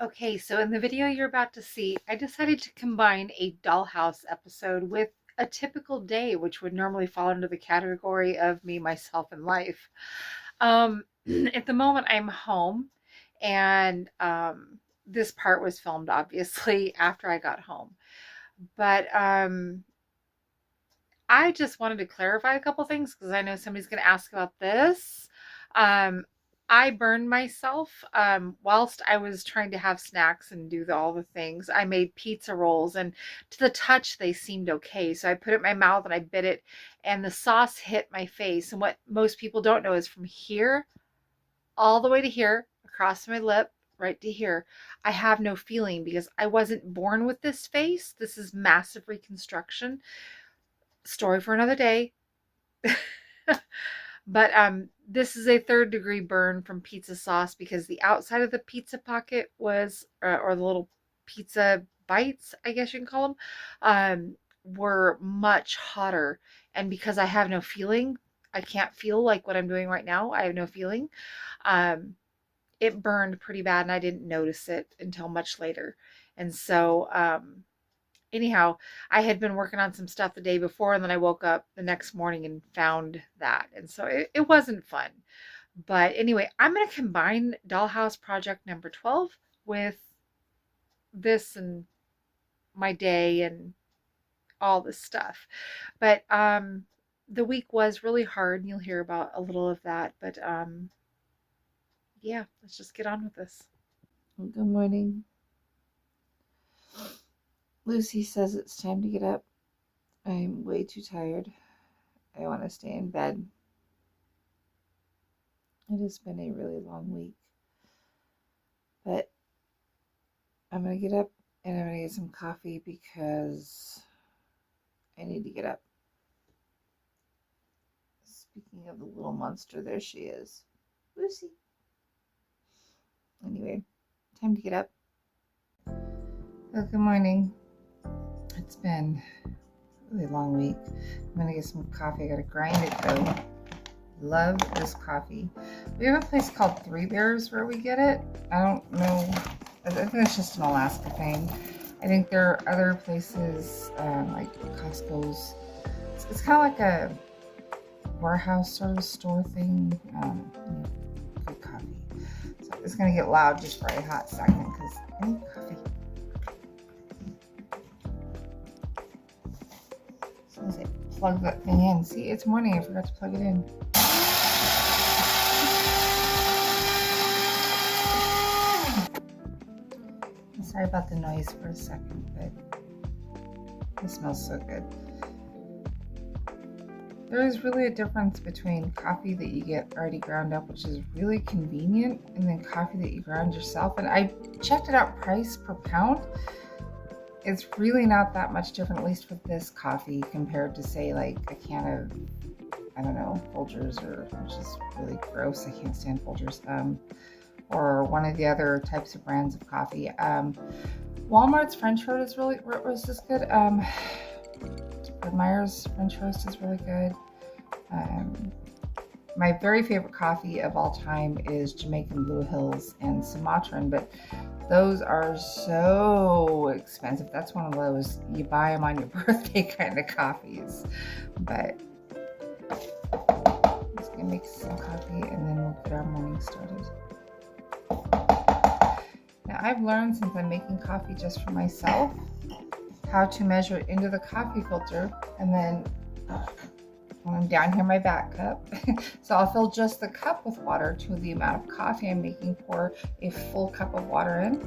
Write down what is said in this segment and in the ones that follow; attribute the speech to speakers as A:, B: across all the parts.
A: Okay, so in the video you're about to see, I decided to combine a dollhouse episode with a typical day, which would normally fall under the category of me, myself, and life. Um, at the moment, I'm home, and this part was filmed obviously after I got home. But I just wanted to clarify a couple things because I know somebody's going to ask about this. Um, I burned myself whilst I was trying to have snacks and do all the things. I made pizza rolls, and to the touch, they seemed okay. So I put it in my mouth and I bit it, and the sauce hit my face. And what most people don't know is from here all the way to here, across my lip, right to here, I have no feeling because I wasn't born with this face. This is massive reconstruction. Story for another day. But this is a third-degree burn from pizza sauce because the outside of the pizza pocket was, or the little pizza bites, I guess you can call them, were much hotter. And because I have no feeling, I can't feel like what I'm doing right now. I have no feeling. Um, it burned pretty bad, and I didn't notice it until much later. And so, anyhow, I had been working on some stuff the day before, and then I woke up the next morning and found that. And so it wasn't fun. But anyway, I'm going to combine Dollhouse Project number 12 with this and my day and all this stuff. But the week was really hard, and you'll hear about a little of that. But yeah, let's just get on with this.
B: Good morning. Lucy says it's time to get up. I'm way too tired. I want to stay in bed. It has been a really long week. But I'm going to get up and I'm going to get some coffee because I need to get up. Speaking of the little monster, there she is. Lucy. Anyway, time to get up. Well, good morning. It's been a really long week. I'm gonna get some coffee. I gotta grind it though. Love this coffee. We have a place called Three Bears where we get it. I don't know. I think it's just an Alaska thing. I think there are other places like Costco's. It's kind of like a warehouse sort of store thing. Good coffee. So it's gonna get loud just for a hot second because I need coffee. As I plug that thing in. See, it's morning. I forgot to plug it in. Sorry about the noise for a second, but it smells so good. There is really a difference between coffee that you get already ground up, which is really convenient, and then coffee that you ground yourself. And I checked it out price per pound. It's really not that much different, at least with this coffee, compared to, say, like a can of, I don't know, Folgers, which is really gross. I can't stand Folgers. Or one of the other types of brands of coffee. Walmart's French roast is good. Myers French roast is really good. My very favorite coffee of all time is Jamaican Blue Hills and Sumatran, but those are so expensive. That's one of those you buy them on your birthday kind of coffees. But I'm just gonna make some coffee and then we'll get our morning started. Now I've learned since I'm making coffee just for myself how to measure it into the coffee filter, and then when I'm down here my back cup. So I'll fill just the cup with water to the amount of coffee I'm making, pour a full cup of water in,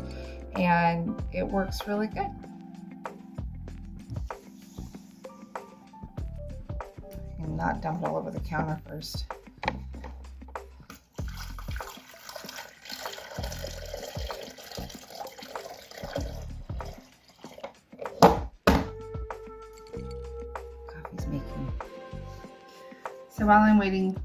B: and it works really good. And not dump it all over the counter first. Coffee's making. So while I'm waiting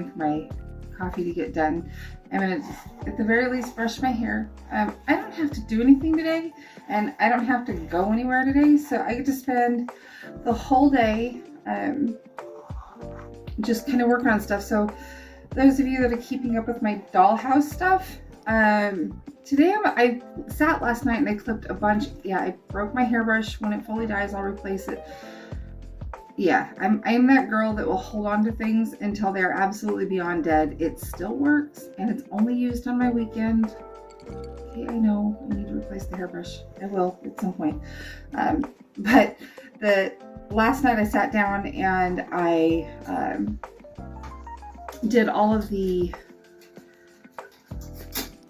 B: for my coffee to get done, I'm gonna, at the very least, brush my hair. I don't have to do anything today, and I don't have to go anywhere today, so I get to spend the whole day just kind of working on stuff. So those of you that are keeping up with my dollhouse stuff, Today I sat last night and I clipped a bunch. Yeah, I broke my hairbrush. When it fully dies, I'll replace it. Yeah, I'm that girl that will hold on to things until they're absolutely beyond dead. It still works, and it's only used on my weekend. Okay, I know I need to replace the hairbrush. I will at some point. But the last night I sat down and I did all of the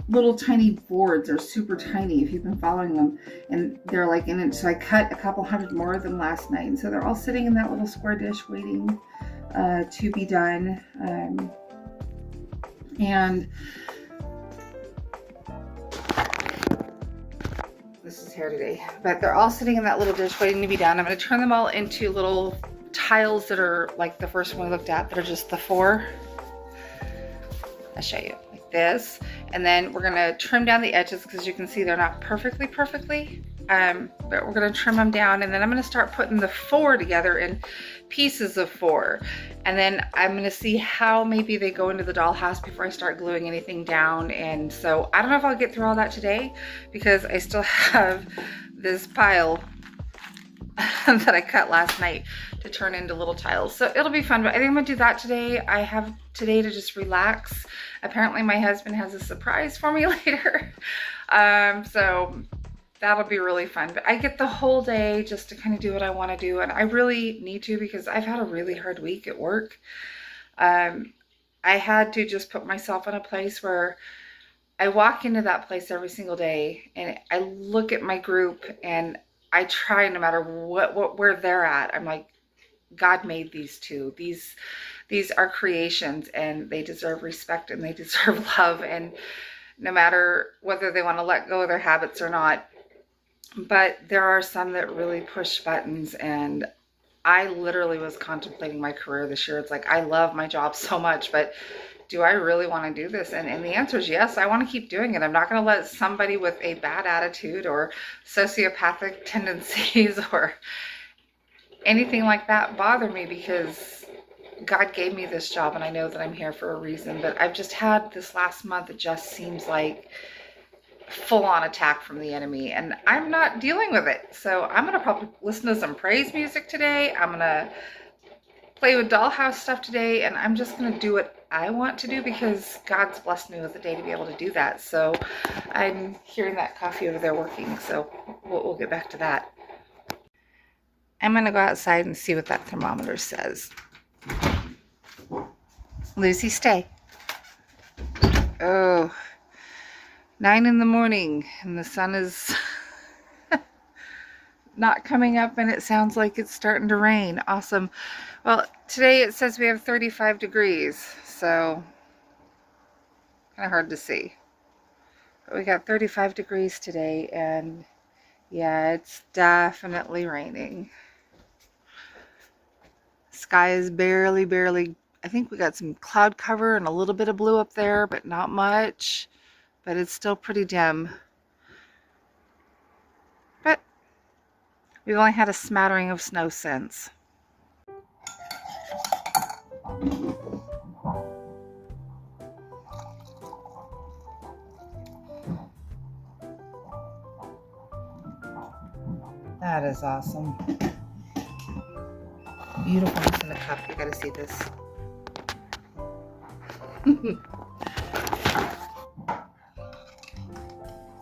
B: little tiny boards. They're super tiny if you've been following them, and they're like in it. So I cut a couple hundred more of them last night, and so they're all sitting in that little square dish waiting to be done. And this is hair today, but they're all sitting in that little dish waiting to be done. I'm going to turn them all into little tiles that are like the first one we looked at, that are just the 4. I'll show you like this, and then we're gonna trim down the edges because you can see they're not perfectly, but we're gonna trim them down, and then I'm gonna start putting the 4 together in pieces of 4, and then I'm gonna see how maybe they go into the dollhouse before I start gluing anything down. And so I don't know if I'll get through all that today because I still have this pile that I cut last night to turn into little tiles. So it'll be fun, but I think I'm gonna do that today. I have today to just relax. Apparently my husband has a surprise for me later. So that'll be really fun. But I get the whole day just to kind of do what I want to do. And I really need to because I've had a really hard week at work. I had to just put myself in a place where I walk into that place every single day and I look at my group and I try, no matter where they're at, I'm like, God made these two. These are creations, and they deserve respect and they deserve love, and no matter whether they want to let go of their habits or not. But there are some that really push buttons, and I literally was contemplating my career this year. It's like, I love my job so much, but do I really want to do this? And the answer is yes, I want to keep doing it. I'm not going to let somebody with a bad attitude or sociopathic tendencies or anything like that bother me, because God gave me this job and I know that I'm here for a reason. But I've just had this last month, it just seems like full-on attack from the enemy, and I'm not dealing with it. So I'm going to probably listen to some praise music today. I'm going to play with dollhouse stuff today, and I'm just going to do what I want to do because God's blessed me with a day to be able to do that. So I'm hearing that coffee over there working, so we'll get back to that. I'm going to go outside and see what that thermometer says. Lucy, stay. Oh, 9 in the morning, and the sun is not coming up, and it sounds like it's starting to rain. Awesome. Well, today it says we have 35 degrees, so kind of hard to see. But we got 35 degrees today, and yeah, it's definitely raining. Sky is barely, I think we got some cloud cover and a little bit of blue up there, but not much. But it's still pretty dim. But we've only had a smattering of snow since. That is awesome. Beautifulness in the cup. You gotta see this.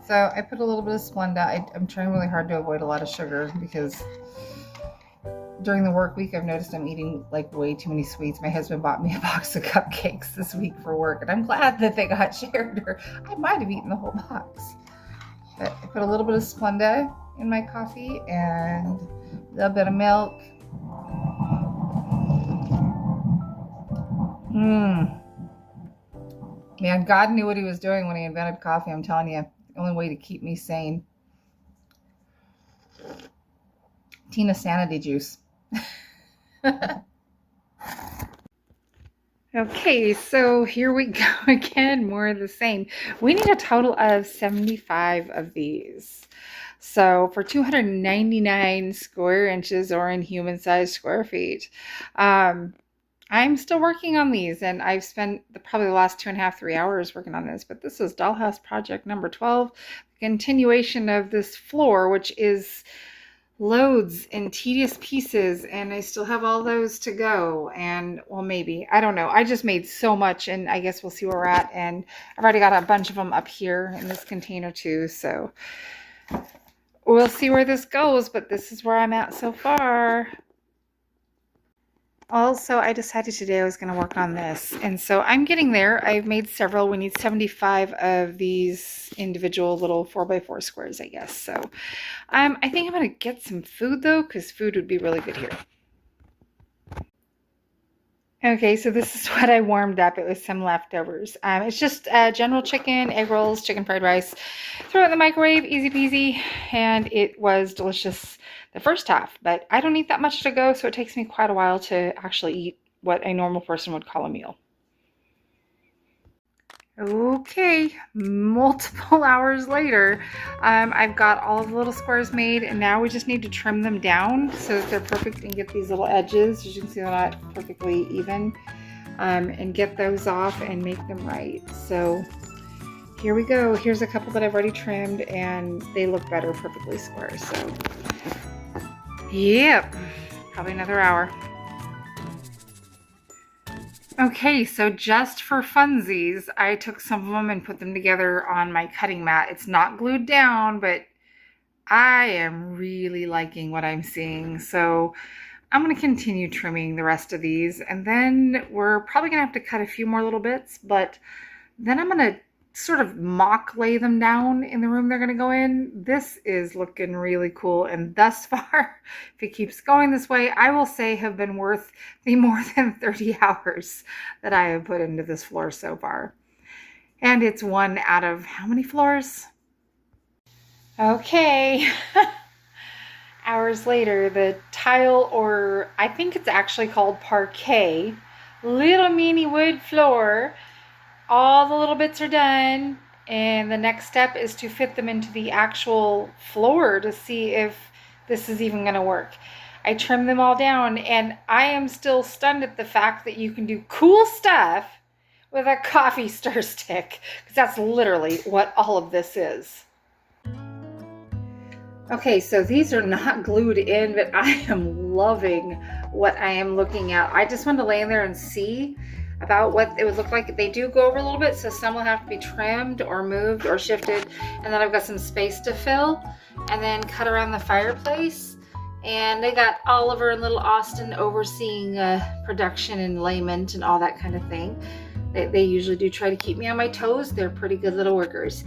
B: So I put a little bit of Splenda. I'm trying really hard to avoid a lot of sugar because during the work week I've noticed I'm eating like way too many sweets. My husband bought me a box of cupcakes this week for work, and I'm glad that they got shared, or I might have eaten the whole box. But I put a little bit of Splenda in my coffee and a little bit of milk. Man, God knew what he was doing when he invented coffee, I'm telling you. The only way to keep me sane. Tina Sanity juice. Okay, so here we go again, more of the same. We need a total of 75 of these. So for 299 square inches, or in human-sized square feet.
A: I'm still working on these, and I've spent probably the last 2.5, 3 hours working on this. But this is Dollhouse Project number 12, the continuation of this floor, which is loads and tedious pieces, and I still have all those to go. And well, maybe, I don't know. I just made so much, and I guess we'll see where we're at. And I've already got a bunch of them up here in this container too, so we'll see where this goes. But this is where I'm at so far. Also, I decided today I was going to work on this, and so I'm getting there. I've made several. We need 75 of these individual little 4x4 squares, I guess. So I think I'm going to get some food, though, because food would be really good here. Okay, so this is what I warmed up. It was some leftovers. It's just general chicken, egg rolls, chicken fried rice. Throw it in the microwave, easy peasy, and it was delicious the first half. But I don't eat that much to go, so it takes me quite a while to actually eat what a normal person would call a meal. Okay, multiple hours later, I've got all of the little squares made, and now we just need to trim them down so that they're perfect and get these little edges. As you can see, they're not perfectly even, and get those off and make them right. So here we go. Here's a couple that I've already trimmed, and they look better, perfectly square. So, yep, probably another hour. Okay, so just for funsies, I took some of them and put them together on my cutting mat. It's not glued down, but I am really liking what I'm seeing. So I'm going to continue trimming the rest of these, and then we're probably going to have to cut a few more little bits, but then I'm going to sort of mock lay them down in the room they're going to go in. This is looking really cool, and thus far, if it keeps going this way, I will say have been worth the more than 30 hours that I have put into this floor so far. And it's one out of how many floors? Okay. Hours later, the tile, or I think it's actually called parquet, little mini wood floor, all the little bits are done, and the next step is to fit them into the actual floor to see if this is even going to work. I trimmed them all down, and I am still stunned at the fact that you can do cool stuff with a coffee stir stick, because that's literally what all of this is. Okay, so these are not glued in, but I am loving what I am looking at. I just wanted to lay in there and see about what it would look like. They do go over a little bit, so some will have to be trimmed or moved or shifted. And then I've got some space to fill, and then cut around the fireplace. And I got Oliver and little Austin overseeing production and layment and all that kind of thing. They usually do try to keep me on my toes. They're pretty good little workers.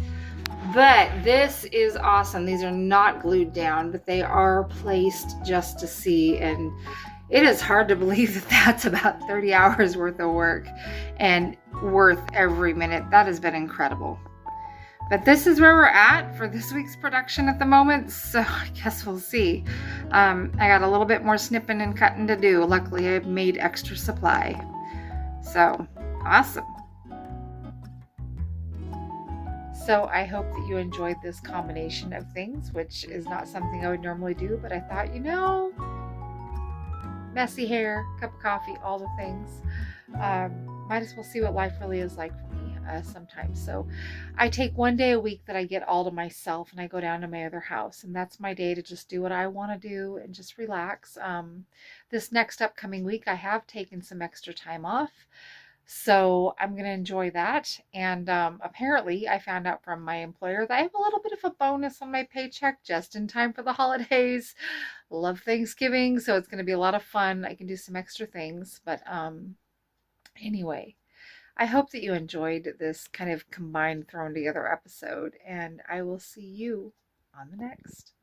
A: But this is awesome. These are not glued down, but they are placed just to see, and it is hard to believe that that's about 30 hours worth of work and worth every minute. That has been incredible. But this is where we're at for this week's production at the moment, so I guess we'll see. I got a little bit more snipping and cutting to do. Luckily, I've made extra supply. So, awesome. So I hope that you enjoyed this combination of things, which is not something I would normally do, but I thought, messy hair, cup of coffee, all the things. Might as well see what life really is like for me sometimes. So I take one day a week that I get all to myself, and I go down to my other house, and that's my day to just do what I want to do and just relax. This next upcoming week, I have taken some extra time off. So I'm going to enjoy that. And apparently I found out from my employer that I have a little bit of a bonus on my paycheck just in time for the holidays. Love Thanksgiving, so it's going to be a lot of fun. I can do some extra things. But anyway, I hope that you enjoyed this kind of combined, thrown together episode. And I will see you on the next.